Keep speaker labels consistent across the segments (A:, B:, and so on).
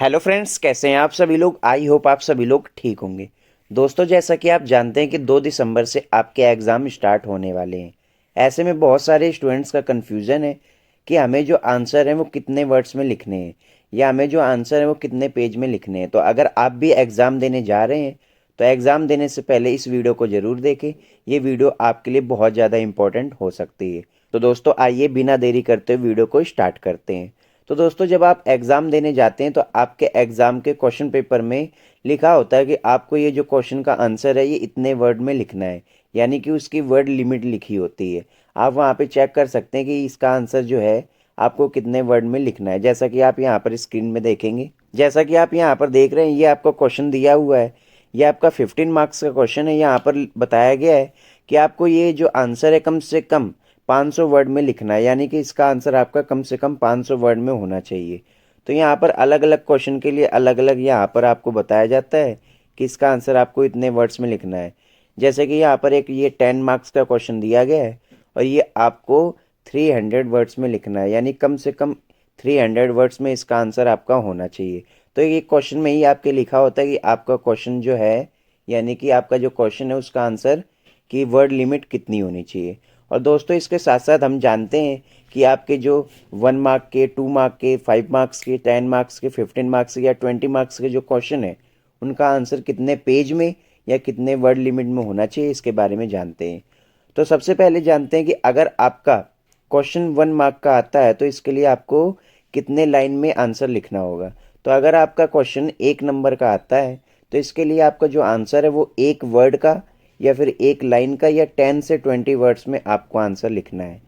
A: Hello friends, कैसे हैं आप सभी लोग। आई होप आप सभी लोग ठीक होंगे। दोस्तों, जैसा कि आप जानते हैं कि 2 दिसंबर से आपके एग्ज़ाम स्टार्ट होने वाले हैं। ऐसे में बहुत सारे स्टूडेंट्स का कन्फ्यूज़न है कि हमें जो आंसर है वो कितने वर्ड्स में लिखने हैं, या हमें जो आंसर है वो कितने पेज में लिखने हैं। तो अगर आप भी एग्ज़ाम देने जा रहे हैं तो एग्ज़ाम देने से पहले इस वीडियो को ज़रूर देखें। ये वीडियो आपके लिए बहुत ज़्यादा इंपॉर्टेंट हो सकती है। तो दोस्तों, आइए बिना देरी करते हुए वीडियो को स्टार्ट करते हैं। तो दोस्तों, जब आप एग्ज़ाम देने जाते हैं तो आपके एग्ज़ाम के क्वेश्चन पेपर में लिखा होता है कि आपको ये जो क्वेश्चन का आंसर है ये इतने वर्ड में लिखना है, यानी कि उसकी वर्ड लिमिट लिखी होती है। आप वहाँ पे चेक कर सकते हैं कि इसका आंसर जो है आपको कितने वर्ड में लिखना है। जैसा कि आप यहाँ पर स्क्रीन में देखेंगे, जैसा कि आप यहाँ पर देख रहे हैं, ये आपको क्वेश्चन दिया हुआ है। ये आपका 15 मार्क्स का क्वेश्चन है। यहाँ पर बताया गया है कि आपको ये जो आंसर है कम से कम 500 वर्ड में लिखना है, यानी कि इसका आंसर आपका कम से कम 500 वर्ड में होना चाहिए। तो यहाँ पर अलग अलग क्वेश्चन के लिए अलग अलग यहाँ पर आपको बताया जाता है कि इसका आंसर आपको इतने वर्ड्स में लिखना है। जैसे कि यहाँ पर एक ये 10 मार्क्स का क्वेश्चन दिया गया है और ये आपको 300 वर्ड्स में लिखना है, यानी कम से कम 300 वर्ड्स में इसका आंसर आपका होना चाहिए। तो ये क्वेश्चन में ही आपके लिखा होता है कि आपका क्वेश्चन जो है, यानी कि आपका जो क्वेश्चन है उसका आंसर की वर्ड लिमिट कितनी होनी चाहिए। और दोस्तों, इसके साथ साथ हम जानते हैं कि आपके जो 1 मार्क के, 2 मार्क के, 5 मार्क्स के, 10 मार्क्स के, 15 मार्क्स के या 20 मार्क्स के जो क्वेश्चन है उनका आंसर कितने पेज में या कितने वर्ड लिमिट में होना चाहिए, इसके बारे में जानते हैं। तो सबसे पहले जानते हैं कि अगर आपका क्वेश्चन 1 मार्क का आता है तो इसके लिए आपको कितने लाइन में आंसर लिखना होगा। तो अगर आपका क्वेश्चन 1 नंबर का आता है तो इसके लिए आपका जो आंसर है वो एक वर्ड का या फिर एक लाइन का या 10 से 20 वर्ड्स में आपको आंसर लिखना है।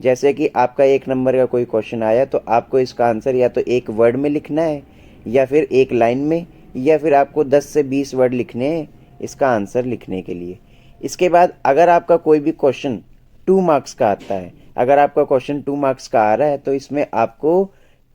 A: जैसे कि आपका 1 नंबर का कोई क्वेश्चन आया तो आपको इसका आंसर या तो एक वर्ड में लिखना है या फिर एक लाइन में, या फिर आपको 10 से 20 वर्ड लिखने हैं इसका आंसर लिखने के लिए। इसके बाद अगर आपका कोई भी क्वेश्चन 2 मार्क्स का आता है, अगर आपका क्वेश्चन 2 मार्क्स का आ रहा है तो इसमें आपको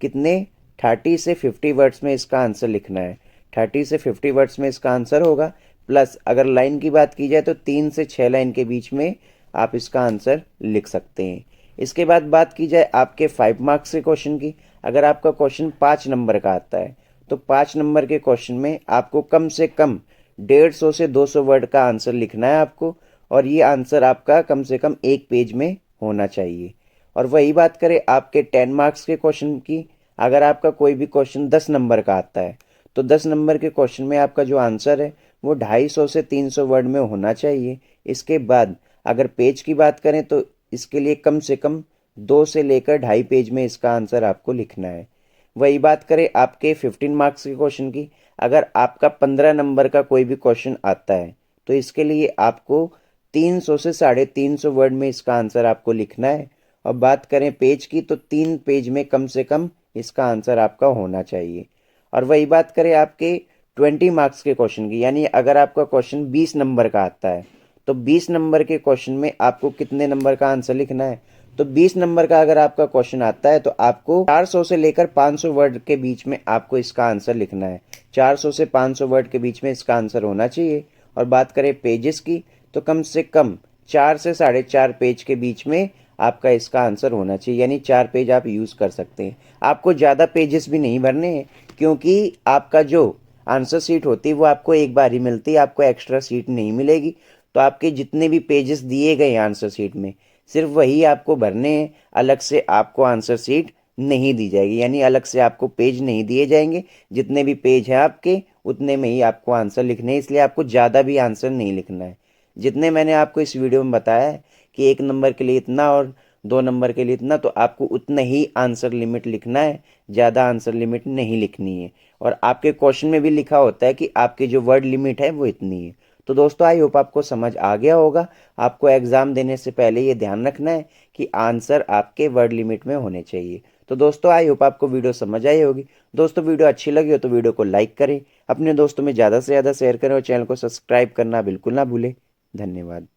A: कितने 30 से 50 वर्ड्स में इसका आंसर लिखना है। 30 से 50 वर्ड्स में इसका आंसर होगा। प्लस अगर लाइन की बात की जाए तो 3 से 6 लाइन के बीच में आप इसका आंसर लिख सकते हैं। इसके बाद बात की जाए आपके 5 मार्क्स के क्वेश्चन की। अगर आपका क्वेश्चन 5 नंबर का आता है तो 5 नंबर के क्वेश्चन में आपको कम से कम 150 से 200 वर्ड का आंसर लिखना है आपको, और ये आंसर आपका कम से कम एक पेज में होना चाहिए। और वही बात करें आपके 10 मार्क्स के क्वेश्चन की। अगर आपका कोई भी क्वेश्चन 10 नंबर का आता है तो 10 नंबर के क्वेश्चन में आपका जो आंसर है वो 250 से 300 वर्ड में होना चाहिए। इसके बाद अगर पेज की बात करें तो इसके लिए कम से कम 2 से लेकर 2.5 पेज में इसका आंसर आपको लिखना है। वही बात करें आपके 15 मार्क्स के क्वेश्चन की। अगर आपका 15 नंबर का कोई भी क्वेश्चन आता है तो इसके लिए आपको 300 से 350 वर्ड में इसका आंसर आपको लिखना है। और बात करें पेज की तो 3 पेज में कम से कम इसका आंसर आपका होना चाहिए। और वही बात करें आपके 20 मार्क्स के क्वेश्चन की, यानी अगर आपका क्वेश्चन 20 नंबर का आता है तो 20 नंबर के क्वेश्चन में आपको कितने नंबर का आंसर लिखना है। तो 20 नंबर का अगर आपका क्वेश्चन आता है तो आपको 400 से लेकर 500 वर्ड के बीच में आपको इसका आंसर लिखना है। 400 से 500 वर्ड के बीच में इसका आंसर होना चाहिए। और बात करें पेजेस की तो कम से कम 4 से 4.5 पेज के बीच में आपका इसका आंसर होना चाहिए, यानी 4 पेज आप यूज़ कर सकते हैं। आपको ज़्यादा पेजेस भी नहीं भरने हैं, क्योंकि आपका जो आंसर शीट होती है वो आपको एक बार ही मिलती है, आपको एक्स्ट्रा शीट नहीं मिलेगी। तो आपके जितने भी पेजेस दिए गए आंसर शीट में सिर्फ वही आपको भरने हैं। अलग से आपको आंसर शीट नहीं दी जाएगी, यानी अलग से आपको पेज नहीं दिए जाएंगे। जितने भी पेज हैं आपके उतने में ही आपको आंसर लिखने हैं, इसलिए आपको ज़्यादा भी आंसर नहीं लिखना है। जितने मैंने आपको इस वीडियो में बताया है कि 1 नंबर के लिए इतना और 2 नंबर के लिए इतना, तो आपको उतना ही आंसर लिमिट लिखना है, ज़्यादा आंसर लिमिट नहीं लिखनी है। और आपके क्वेश्चन में भी लिखा होता है कि आपकी जो वर्ड लिमिट है वो इतनी है। तो दोस्तों, आई होप आपको समझ आ गया होगा। आपको एग्ज़ाम देने से पहले ये ध्यान रखना है कि आंसर आपके वर्ड लिमिट में होने चाहिए। तो दोस्तों, आई होप आपको वीडियो समझ आई होगी। दोस्तों, वीडियो अच्छी लगी हो तो वीडियो को लाइक करें, अपने दोस्तों में ज़्यादा से ज़्यादा शेयर करें और चैनल को सब्सक्राइब करना बिल्कुल ना भूलें। धन्यवाद।